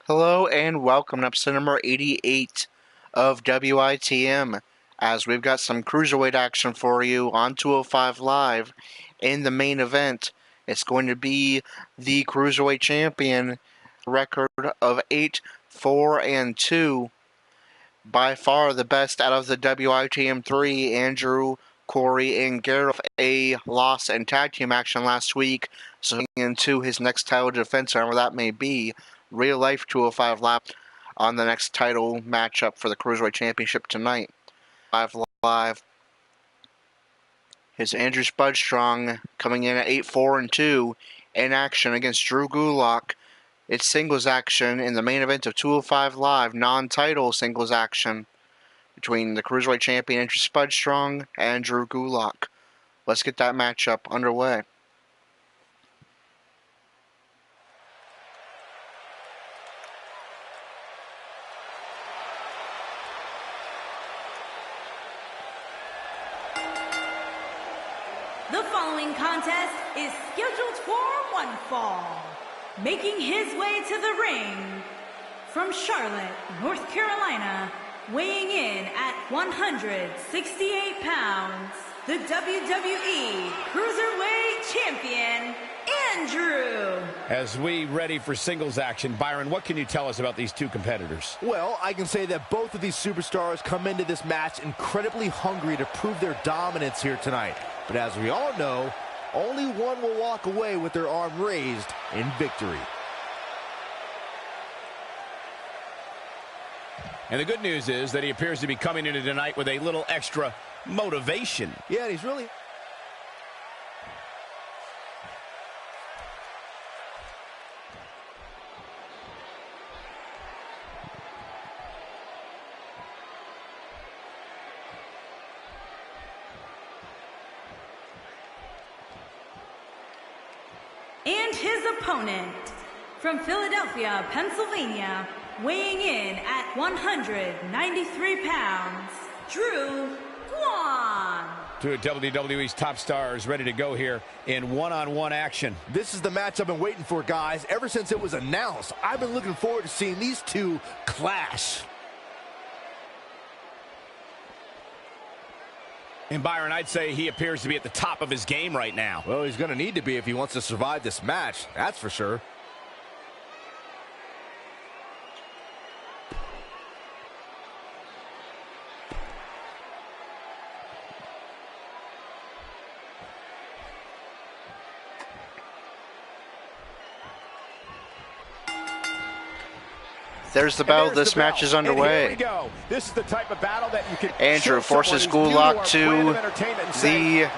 Hello and welcome to episode number 88 of WITM, as we've got some cruiserweight action for you on 205 Live. In the main event, it's going to be the cruiserweight champion, record of 8-4-2, by far the best out of the WITM 3, Andrew, Corey, and Garrett. A loss in tag team action last week, so into his next title defense, whatever that may be. Real life 205 Live on the next title matchup for the Cruiserweight Championship tonight. 5 Live. Here's Andrew Spudstrong coming in at 8-4-2 in action against Drew Gulak. It's singles action in the main event of 205 Live, non-title singles action between the Cruiserweight Champion Andrew Spudstrong and Drew Gulak. Let's get that matchup underway. The following contest is scheduled for one fall. Making his way to the ring from Charlotte, North Carolina, weighing in at 168 pounds, the WWE Cruiserweight Champion, Andrew. As we ready for singles action, Byron, what can you tell us about these two competitors? Well, I can say that both of these superstars come into this match incredibly hungry to prove their dominance here tonight. But as we all know, only one will walk away with their arm raised in victory. And the good news is that he appears to be coming into tonight with a little extra motivation. Yeah, he's really... And his opponent from Philadelphia, Pennsylvania, weighing in at 193 pounds, Drew Gulak. Two of WWE's top stars ready to go here in one-on-one action. This is the match I've been waiting for, guys. Ever since it was announced, I've been looking forward to seeing these two clash. And Byron, I'd say he appears to be at the top of his game right now. Well, he's going to need to be if he wants to survive this match, that's for sure. There's the bell. This match is underway. Here we go. This is the type of battle that you can Andrew forces Gulak to the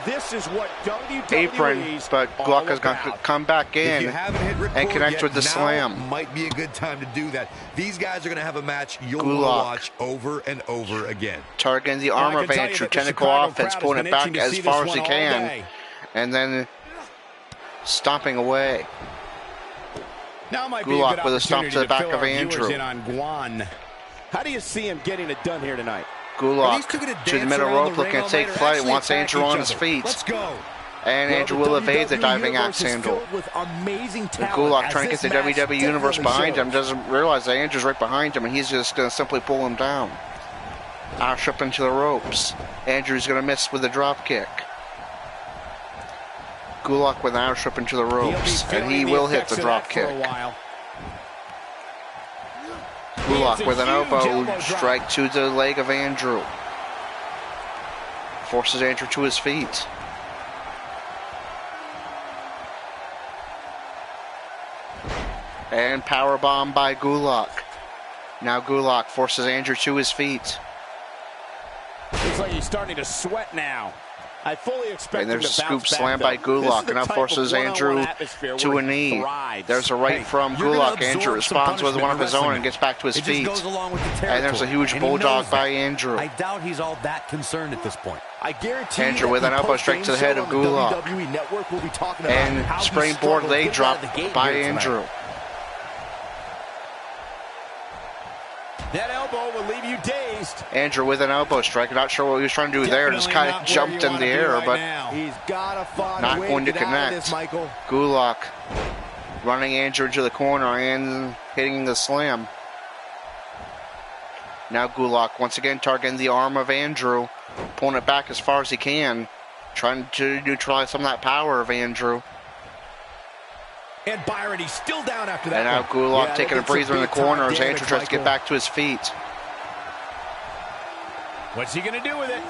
apron, but Gulak is going to come back in and connect with the slam. Might be a good time to do that. These guys are going to have a match you'll watch over and over again. Targeting the arm of Andrew, technical offense, pulling it back as far as he can, and then stomping away. Now might Gulak be a with a stomp to the back of Andrew. How do you see him getting it done here tonight? Gulak to the middle rope, looking to take flight, wants Andrew on his feet. Let's go. And Andrew will evade the diving axe handle. Gulak trying to get the WWE Universe behind him, doesn't realize that Andrew's right behind him, and he's just going to simply pull him down. Ash up into the ropes. Andrew's going to miss with a drop kick. Gulak with an Irish whip into the ropes, and he will hit the drop kick. Gulak with an elbow strike to the leg of Andrew. Forces Andrew to his feet. And powerbomb by Gulak. Now Gulak forces Andrew to his feet. Looks like he's starting to sweat now. I fully expect and there's a scoop slam by Gulak, and now forces Andrew to a knee. There's a right from Gulak. Andrew responds with one of his own and gets back to his feet. And there's a huge bulldog by Andrew. I doubt he's all that concerned at this point. I guarantee Andrew with an elbow straight to the head of Gulak. And springboard leg drop by Andrew. That elbow will leave you dazed. Andrew with an elbow strike. Not sure what he was trying to do there. Just kind of jumped in the air, but he's gotta find not going to connect. Gulak running Andrew into the corner and hitting the slam. Now Gulak once again targeting the arm of Andrew, pulling it back as far as he can, trying to neutralize some of that power of Andrew. And Byron, he's still down after that. And now Gulak taking a breather in the corner as Andrew tries to get back to his feet. What's he going to do with it?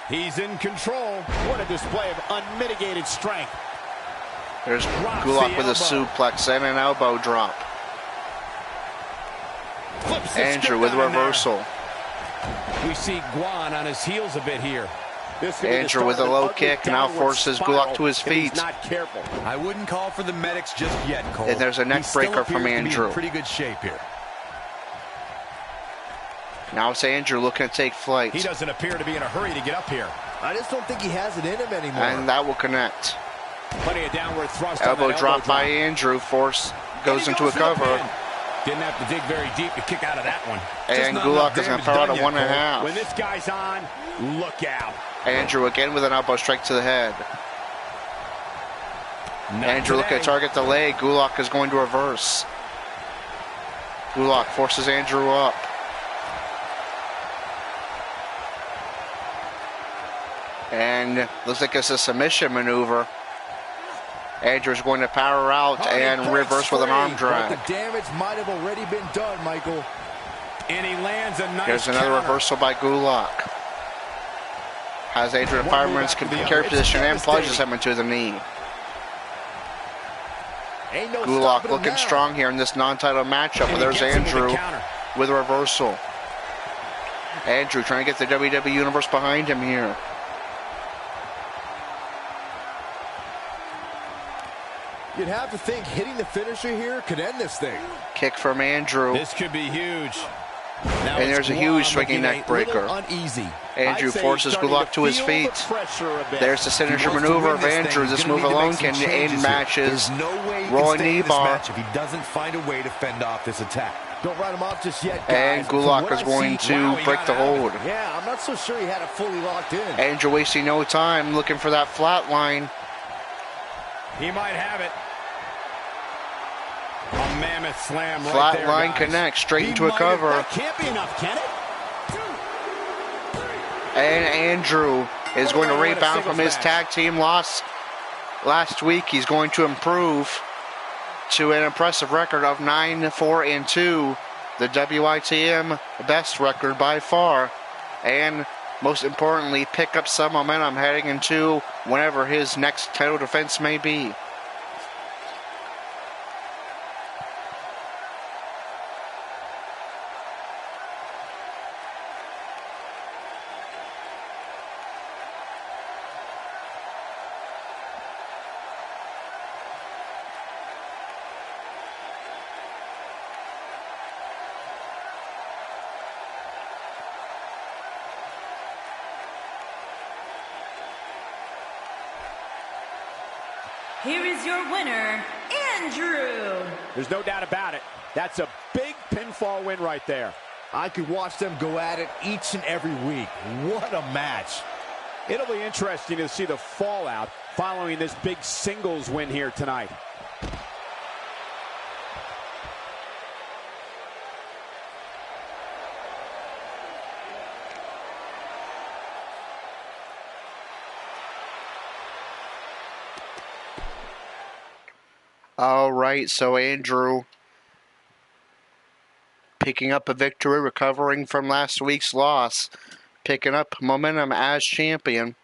He's in control. What a display of unmitigated strength. There's Gulak with a suplex and an elbow drop. Andrew with a reversal. We see Guan on his heels a bit here. Andrew with a low kick now forces Gulak to his feet. Not careful. I wouldn't call for the medics just yet, Cole. And there's a neck breaker from Andrew. In pretty good shape here. Now it's Andrew looking to take flight. He doesn't appear to be in a hurry to get up here. I just don't think he has it in him anymore. And that will connect. Plenty of downward thrust. Elbow drop by Andrew. Force goes into a cover. Didn't have to dig very deep to kick out of that one. And Gulak is going to throw out a 1.5. When this guy's on, look out. Andrew again with an elbow strike to the head. Andrew looking to target the leg. Gulak is going to reverse. Gulak forces Andrew up. And looks like it's a submission maneuver. Andrew's going to power out and reverse with an arm drag. But the damage might have already been done, Michael. And he lands a nice Here's another counter. reversal by Gulak. Has Adrian Fireman's carry position and plunges him into the knee. Gulak looking strong here in this non-title matchup. But there's Andrew with a reversal. Andrew trying to get the WWE Universe behind him here. You'd have to think hitting the finisher here could end this thing. Kick from Andrew. This could be huge. Now and there's a huge swinging neck breaker. Uneasy. Andrew forces Gulak to his feet. There's the signature maneuver of Andrew. This move alone can end matches. There's no way he Rolling can stay knee in this bar. match if he doesn't find a way to fend off this attack. Don't write him off just yet, guys. And Gulak is going to break the hold. Yeah, I'm not so sure he had it fully locked in. Andrew wasting no time looking for that flat line. He might have it. A mammoth slam right Flat there, line guys. connects straight into a cover. That can't be enough, can it? And Andrew is going to rebound from his tag team loss last week. He's going to improve to an impressive record of 9-4-2, the WITM best record by far, and most importantly, pick up some momentum heading into whenever his next title defense may be. Here is your winner, Andrew. There's no doubt about it. That's a big pinfall win right there. I could watch them go at it each and every week. What a match. It'll be interesting to see the fallout following this big singles win here tonight. All right, so Andrew picking up a victory, recovering from last week's loss, picking up momentum as champion.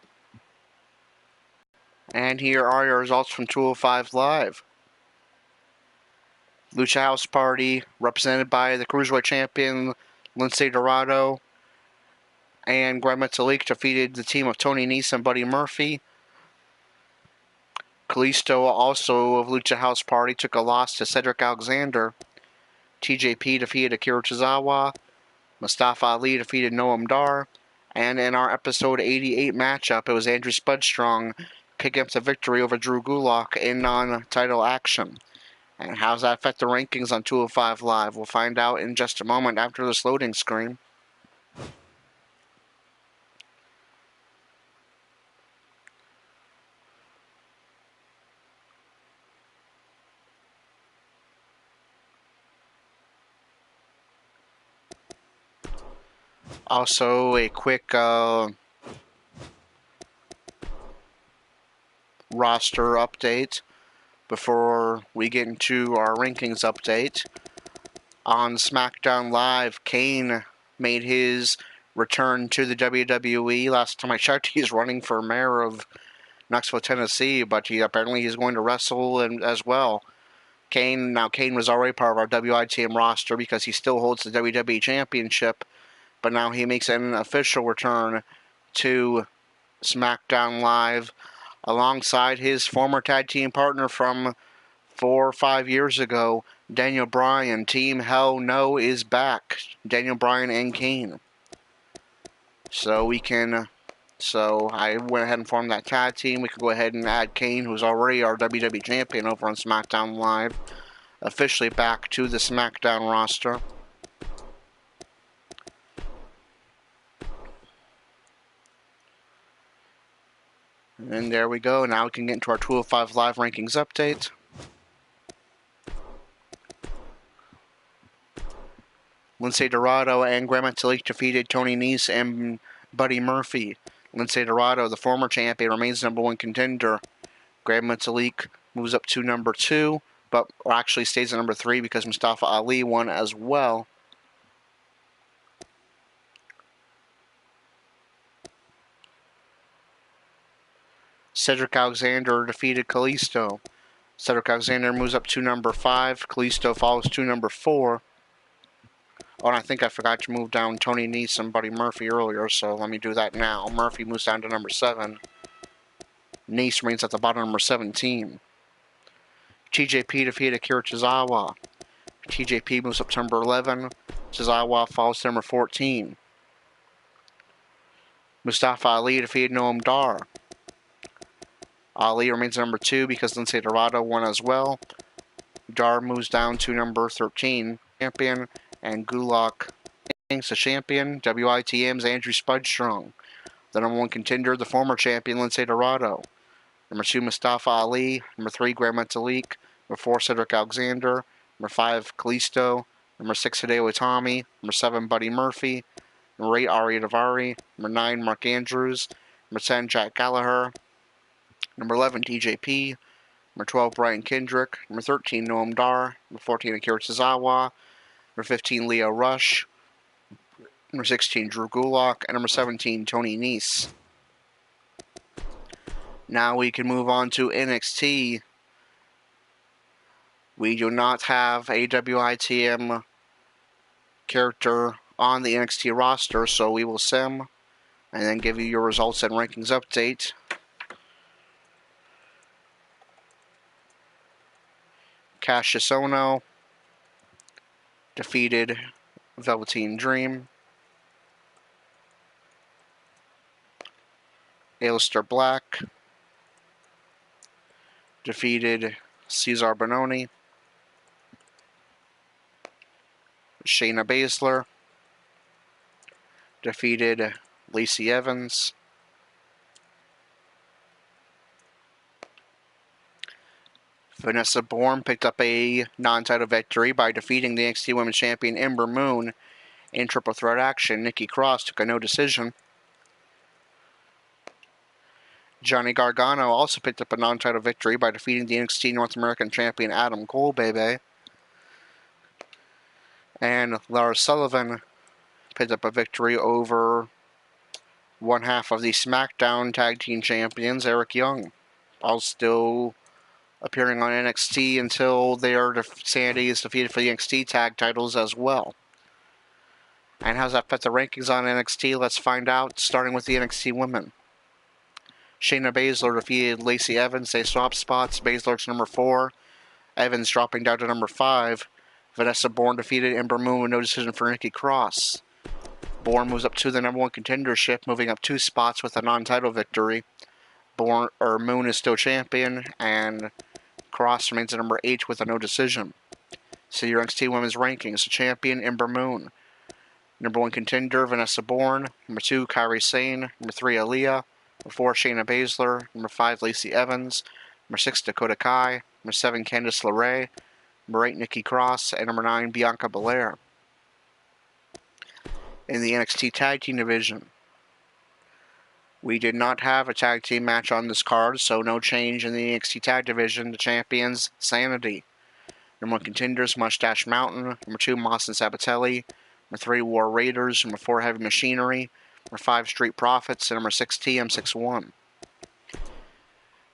And here are your results from 205 Live. Lucha House Party, represented by the Cruiserweight Champion Lince Dorado, and Gran Metalik defeated the team of Tony Nese and Buddy Murphy. Kalisto, also of Lucha House Party, took a loss to Cedric Alexander. TJP defeated Akira Tozawa. Mustafa Ali defeated Noam Dar. And in our episode 88 matchup, it was Andrew Spudstrong picking up the victory over Drew Gulak in non-title action. And how does that affect the rankings on 205 Live? We'll find out in just a moment after this loading screen. Also, a quick roster update before we get into our rankings update. On SmackDown Live, Kane made his return to the WWE. Last time I checked, he's running for mayor of Knoxville, Tennessee, but apparently he's going to wrestle as well. Kane was already part of our WITM roster because he still holds the WWE Championship, but now he makes an official return to SmackDown Live alongside his former tag team partner from 4 or 5 years ago, Daniel Bryan. Team Hell No is back. Daniel Bryan and Kane. So I went ahead and formed that tag team. We could go ahead and add Kane, who's already our WWE Champion over on SmackDown Live, officially back to the SmackDown roster. And there we go. Now we can get into our 205 Live rankings update. Lindsay Dorado and Graham Metalik defeated Tony Nese and Buddy Murphy. Lindsay Dorado, the former champion, remains number 1 contender. Graham Metalik moves up to number 2, but actually stays at number 3 because Mustafa Ali won as well. Cedric Alexander defeated Kalisto. Cedric Alexander moves up to number 5. Kalisto follows to number 4. Oh, and I think I forgot to move down Tony Nese and Buddy Murphy earlier, so let me do that now. Murphy moves down to number 7. Nese remains at the bottom, number 17. TJP defeated Akira Tozawa. TJP moves up to number 11. Tozawa falls to number 14. Mustafa Ali defeated Noam Dar. Ali remains at number 2 because Lindsay Dorado won as well. Dar moves down to number 13. Champion. And Gulak remains the champion. WITM's Andrew Spudstrong. The number 1 contender, the former champion, Lindsay Dorado. Number 2, Mustafa Ali. Number 3, Graham Metalik. Number 4, Cedric Alexander. Number 5, Kalisto. Number 6, Hideo Itami. Number 7, Buddy Murphy. Number 8, Ari Daivari. Number 9, Mark Andrews. Number 10, Jack Gallagher. Number 11, TJP. Number 12, Brian Kendrick. Number 13, Noam Dar. Number 14, Akira Tozawa. Number 15, Leo Rush. Number 16, Drew Gulak. And number 17, Tony Nese. Now we can move on to NXT. We do not have a WITM character on the NXT roster, so we will sim and then give you your results and rankings update. Cassius Ohno defeated Velveteen Dream. Aleister Black defeated Cesar Bononi. Shayna Baszler defeated Lacey Evans. Vanessa Bourne picked up a non-title victory by defeating the NXT Women's Champion Ember Moon in triple threat action. Nikki Cross took a no decision. Johnny Gargano also picked up a non-title victory by defeating the NXT North American Champion Adam Cole, baby. And Lars Sullivan picked up a victory over one half of the SmackDown Tag Team Champions, Eric Young. All still appearing on NXT until Sanity is defeated for the NXT tag titles as well. And how's that fit the rankings on NXT? Let's find out, starting with the NXT women. Shayna Baszler defeated Lacey Evans. They swapped spots. Baszler's number 4. Evans dropping down to number 5. Vanessa Bourne defeated Ember Moon with no decision for Nikki Cross. Bourne moves up to the number 1 contendership, moving up 2 spots with a non-title victory. Moon is still champion, and Cross remains at number 8 with a no decision. So your NXT Women's rankings: champion Ember Moon, number 1 contender Vanessa Bourne, number 2 Kairi Sane, number 3 Aaliyah, number 4 Shayna Baszler, number 5 Lacey Evans, number 6 Dakota Kai, number 7 Candice LeRae, number 8 Nikki Cross, and number 9 Bianca Belair. in the NXT Tag Team division. We did not have a tag team match on this card, so no change in the NXT Tag division. The champions, Sanity. Number 1 contenders, Mustache Mountain. Number 2, Moss and Sabatelli. Number 3, War Raiders. Number 4, Heavy Machinery. Number 5, Street Profits. And number 6, TM61.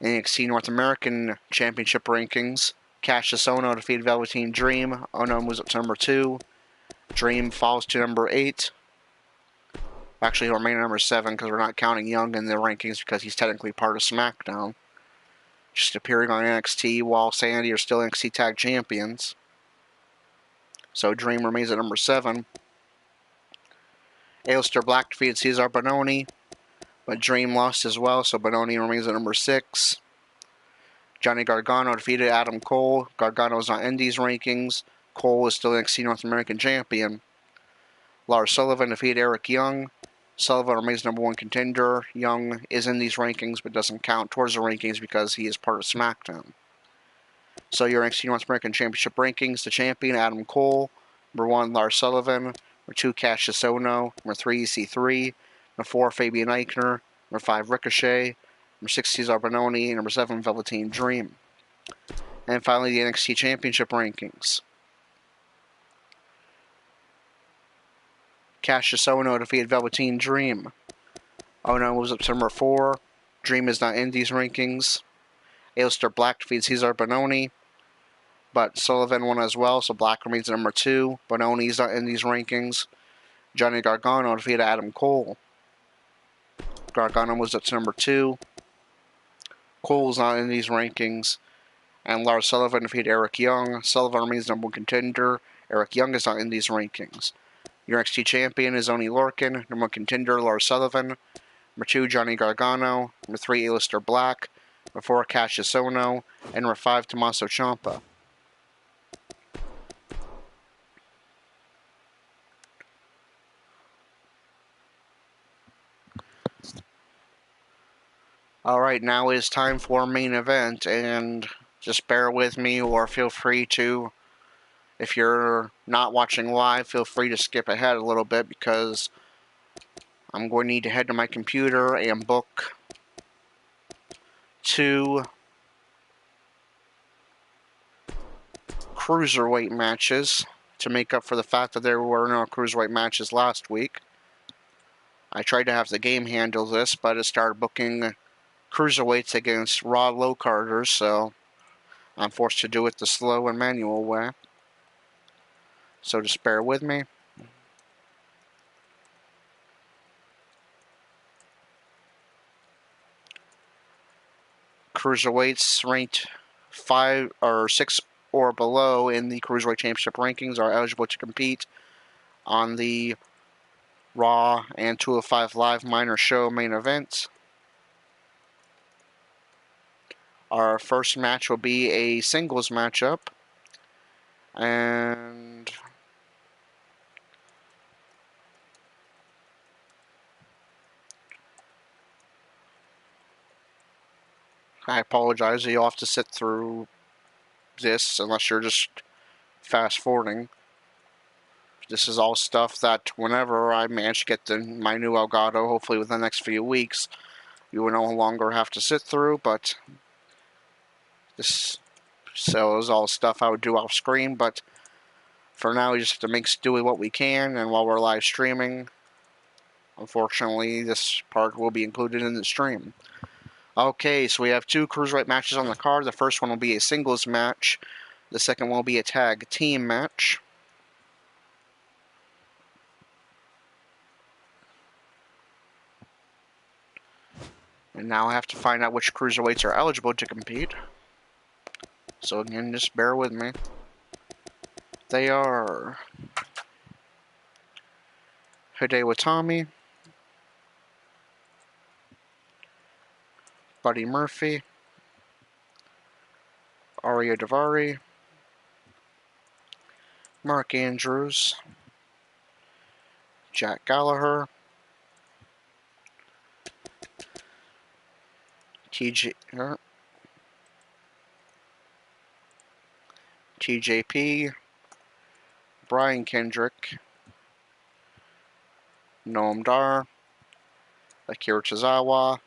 NXT North American Championship rankings. Cassius Ohno defeated Velveteen Dream. Ohno moves up to number 2. Dream falls to number 8. Actually, he'll remain at number 7 because we're not counting Young in the rankings because he's technically part of SmackDown. Just appearing on NXT while Sanity are still NXT Tag Champions. So Dream remains at number 7. Aleister Black defeated Cesar Bononi, but Dream lost as well, so Bononi remains at number 6. Johnny Gargano defeated Adam Cole. Gargano is on Indies rankings. Cole is still NXT North American Champion. Lars Sullivan defeated Eric Young. Sullivan remains number 1 contender. Young is in these rankings but doesn't count towards the rankings because he is part of SmackDown. So your NXT North American Championship rankings, the champion, Adam Cole. Number 1, Lars Sullivan. Number 2, Cassius Ohno. Number 3, EC3. Number 4, Fabian Eichner. Number 5, Ricochet. Number 6, Cesar Bononi. Number 7, Velveteen Dream. And finally, the NXT Championship rankings. Cassius Ohno defeated Velveteen Dream. Ohno moves up to number 4. Dream is not in these rankings. Aleister Black defeated Cesar Bononi, but Sullivan won as well, so Black remains at number 2. Bononi is not in these rankings. Johnny Gargano defeated Adam Cole. Gargano moves up to number 2. Cole's not in these rankings. And Lars Sullivan defeated Eric Young. Sullivan remains number 1 contender. Eric Young is not in these rankings. Your NXT champion is Oney Lorcan. Number 1 contender, Lars Sullivan. Number 2, Johnny Gargano. Number 3, Aleister Black. Number 4, Cassius Ohno. And number 5, Tommaso Ciampa. Alright, now is time for main event, and just bear with me or feel free to, if you're not watching live, feel free to skip ahead a little bit because I'm going to need to head to my computer and book 2 cruiserweight matches to make up for the fact that there were no cruiserweight matches last week. I tried to have the game handle this, but it started booking cruiserweights against Raw low-carders, so I'm forced to do it the slow and manual way. So just bear with me. Cruiserweights ranked 5 or 6 or below in the Cruiserweight Championship rankings are eligible to compete on the Raw and 205 Live minor show main events. Our first match will be a singles matchup, and I apologize, you'll have to sit through this unless you're just fast forwarding. This is all stuff that whenever I manage to get my new Elgato, hopefully within the next few weeks, you will no longer have to sit through, but this is all stuff I would do off screen, but for now we just have to make do with what we can, and while we're live streaming, unfortunately this part will be included in the stream. Okay, so we have 2 cruiserweight matches on the card. The first one will be a singles match. The second one will be a tag team match. And now I have to find out which cruiserweights are eligible to compete. So again, just bear with me. They are Hideo Itami, Buddy Murphy, Arya Daivari, Mark Andrews, Jack Gallagher, TJP, Brian Kendrick, Noam Dar, Akira Tozawa,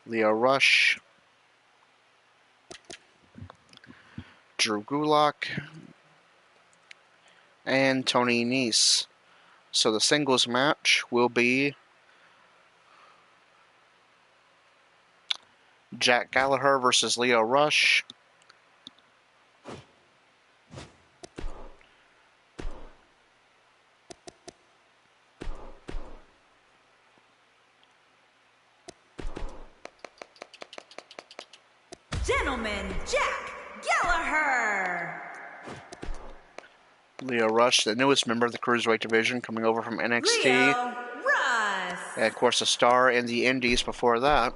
Leo Rush, Drew Gulak, and Tony Nese. So the singles match will be Jack Gallagher versus Leo Rush. Gentleman Jack Gallagher. Leo Rush, the newest member of the Cruiserweight division, coming over from NXT. Leo Rush. And of course, a star in the Indies before that.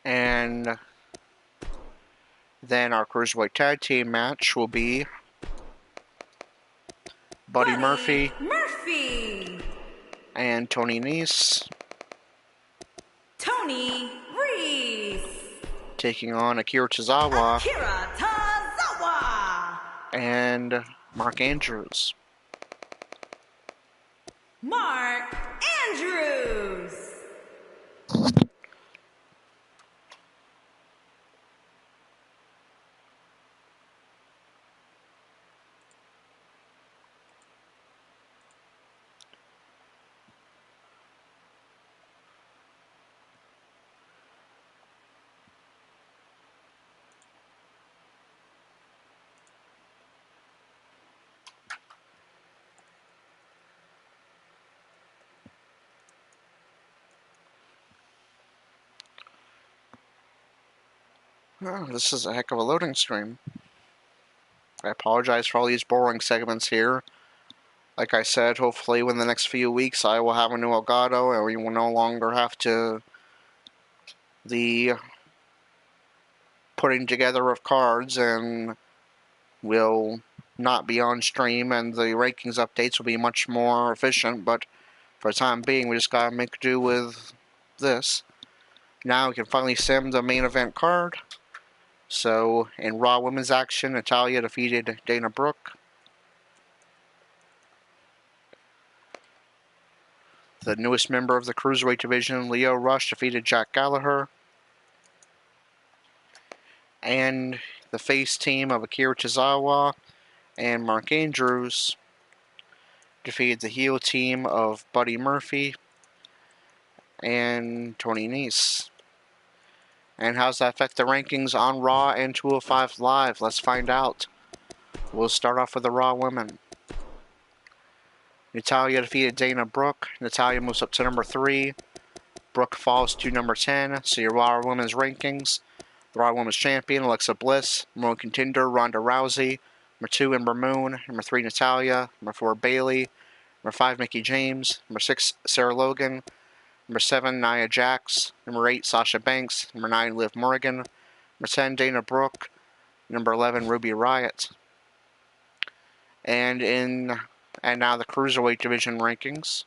And then our Cruiserweight Tag Team match will be Buddy Murphy and Tony Nese Tony Reese. taking on Akira Tozawa and Mark Andrews. Mark Andrews. Oh, this is a heck of a loading screen. I apologize for all these boring segments here. Like I said, hopefully within the next few weeks I will have a new Elgato and we will no longer have to the putting together of cards and will not be on stream and the rankings updates will be much more efficient, but for the time being we just gotta make do with this. Now we can finally sim the main event card. So, in Raw Women's action, Natalya defeated Dana Brooke. The newest member of the Cruiserweight division, Leo Rush, defeated Jack Gallagher. And the face team of Akira Tozawa and Mark Andrews defeated the heel team of Buddy Murphy and Tony Nese. And how does that affect the rankings on Raw and 205 Live? Let's find out. We'll start off with the Raw women. Natalya defeated Dana Brooke. Natalya moves up to number 3. Brooke falls to number 10. So your Raw Women's rankings. The Raw Women's Champion, Alexa Bliss. Number 1 contender, Ronda Rousey. Number 2, Ember Moon. Number 3, Natalya. Number 4, Bayley. Number 5, Mickie James. Number 6, Sarah Logan. Number 7, Nia Jax. Number 8, Sasha Banks. Number 9, Liv Morgan. Number 10, Dana Brooke. Number 11, Ruby Riott. And now the Cruiserweight division rankings.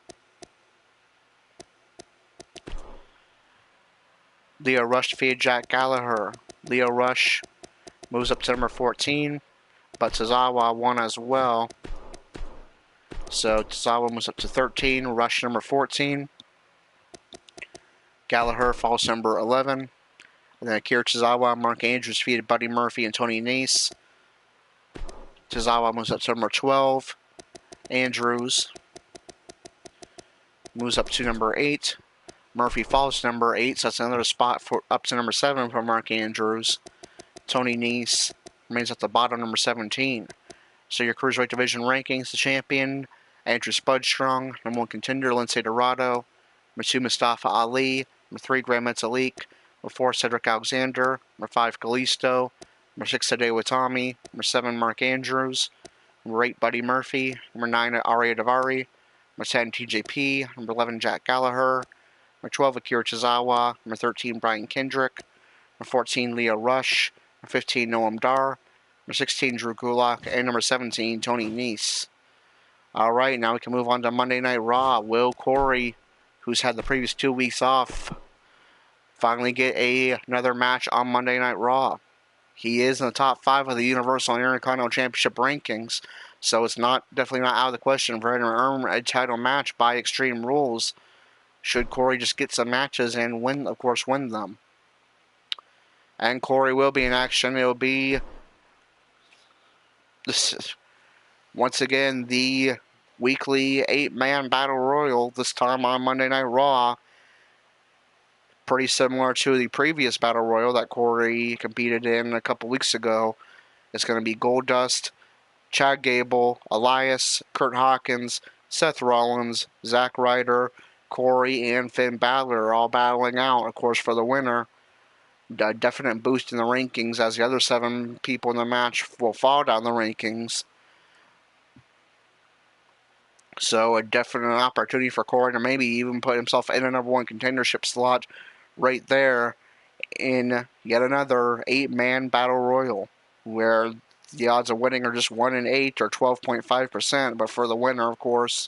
Leo Rush defeated Jack Gallagher. Leo Rush moves up to number 14, but Tozawa won as well. So Tozawa moves up to 13, Rush number 14. Gallagher falls to number 11. And then Akira Tozawa and Mark Andrews defeated Buddy Murphy and Tony Nese. Tozawa moves up to number 12. Andrews moves up to number 8. Murphy falls to number 8, so that's another spot for up to number 7 for Mark Andrews. Tony Nese remains at the bottom, number 17. So your Cruiserweight Division rankings, the champion, Andrew Spudstrong. Number 1 contender, Lince Dorado. Number 2, Mustafa Ali. Number 3, Grand Metalik. Number 4, Cedric Alexander. Number 5, Kalisto. Number 6, Today with Tommy. Number 7, Mark Andrews. Number 8, Buddy Murphy. Number 9, Aria Davari. Number 10, TJP. Number 11, Jack Gallagher. Number 12, Akira Tozawa. Number 13, Brian Kendrick. Number 14, Leo Rush. Number 15, Noam Dar. Number 16, Drew Gulak. And number 17, Tony Nese. Alright, now we can move on to Monday Night Raw. Will Corey, who's had the previous 2 weeks off, finally get another match on Monday Night Raw. He is in the top 5 of the Universal and Intercontinental Championship rankings, so it's definitely not out of the question for him to earn a title match by Extreme Rules. Should Corey just get some matches and win them. And Corey will be in action. It will be once again the weekly 8-man Battle Royal, this time on Monday Night Raw. Pretty similar to the previous Battle Royal that Corey competed in a couple weeks ago. It's going to be Goldust, Chad Gable, Elias, Kurt Hawkins, Seth Rollins, Zack Ryder, Corey, and Finn Balor all battling out, of course, for the winner. A definite boost in the rankings as the other 7 people in the match will fall down the rankings. So a definite opportunity for Corey to maybe even put himself in a number 1 contendership slot right there in yet another 8-man Battle Royal, where the odds of winning are just 1 in 8 or 12.5%, but for the winner, of course,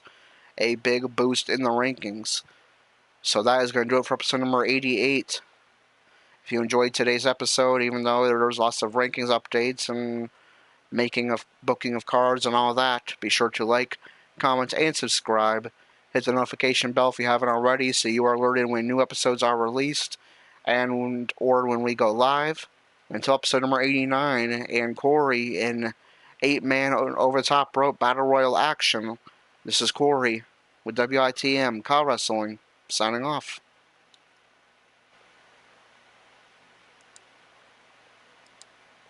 a big boost in the rankings. So that is going to do it for episode number 88. If you enjoyed today's episode, even though there was lots of rankings updates and booking of cards and all that, be sure to like, comment, and subscribe. Hit the notification bell if you haven't already so you are alerted when new episodes are released or when we go live. Until episode number 89 and Corey in 8-man over the top rope Battle Royal action, this is Corey with WITM Kyle Wrestling, signing off.